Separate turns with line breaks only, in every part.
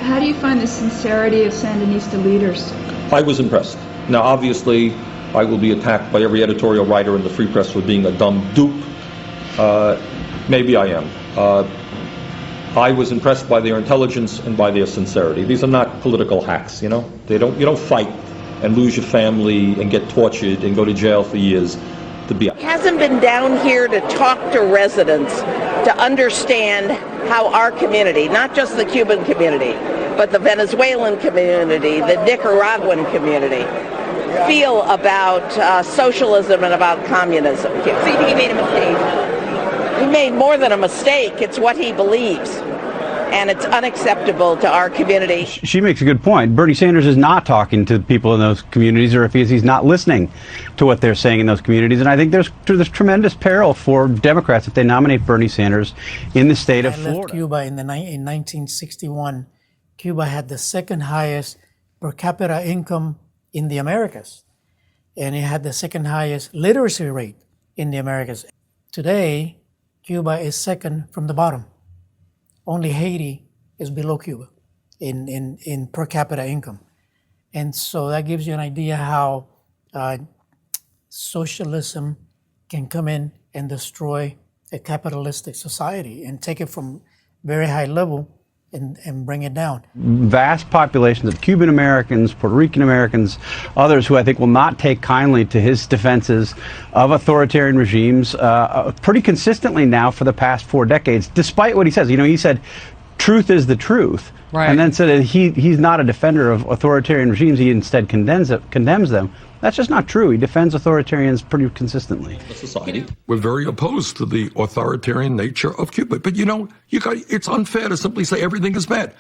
How do you find the sincerity of Sandinista leaders?
I was impressed. Now, obviously, I will be attacked by every editorial writer in the Free Press for being a dumb dupe. Maybe I am. I was impressed by their intelligence and by their sincerity. These are not political hacks, you know. You don't fight and lose your family and get tortured and go to jail for years to be.
He hasn't been down here to talk to residents to understand how our community, not just the Cuban community, but the Venezuelan community, the Nicaraguan community, feel about socialism and about communism.
So you think he made a mistake?
He made more than a mistake. It's what he believes. And it's unacceptable to our community.
She makes a good point. Bernie Sanders is not talking to people in those communities, or if he's not listening to what they're saying in those communities. And I think there's tremendous peril for Democrats if they nominate Bernie Sanders in the state of Florida.
I left Cuba in 1961. Cuba had the second highest per capita income in the Americas, and it had the second highest literacy rate in the Americas. Today, Cuba is second from the bottom. Only Haiti is below Cuba in per capita income. And so that gives you an idea how socialism can come in and destroy a capitalistic society and take it from very high level and bring it down.
Vast populations of Cuban Americans, Puerto Rican Americans, others who I think will not take kindly to his defenses of authoritarian regimes pretty consistently now for the past 4 decades, despite what he says. You know, he said, truth is the truth. Right. And then said that he's not a defender of authoritarian regimes. He instead condemns them. That's just not true. He defends authoritarians pretty consistently.
Society.
We're very opposed to the authoritarian nature of Cuba. But, you know, it's unfair to simply say everything is bad.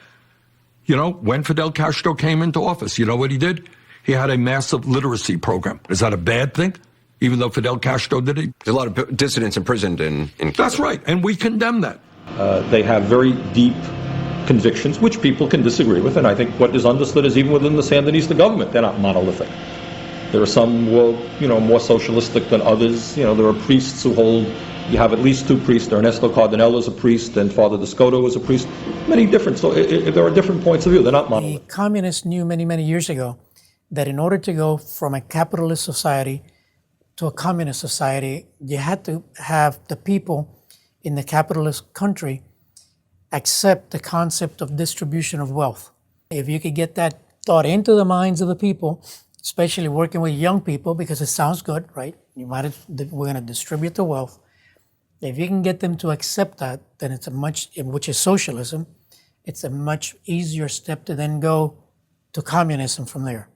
You know, when Fidel Castro came into office, you know what he did? He had a massive literacy program. Is that a bad thing? Even though Fidel Castro did it?
There's a lot of dissidents imprisoned in Cuba.
That's right. And we condemn that.
They have very deep convictions, which people can disagree with. And I think what is understood is even within the Sandinista government, they're not monolithic. There are some more socialistic than others. You know, there are priests who hold, you have at least 2 priests. Ernesto Cardenal is a priest and Father Descoto is a priest. Many different, so there are different points of view. They're not monolithic.
The communists knew many, many years ago that in order to go from a capitalist society to a communist society, you had to have the people in the capitalist country accept the concept of distribution of wealth. If you could get that thought into the minds of the people, especially working with young people, because it sounds good, right? We're going to distribute the wealth. If you can get them to accept that, then it's which is socialism, it's a much easier step to then go to communism from there.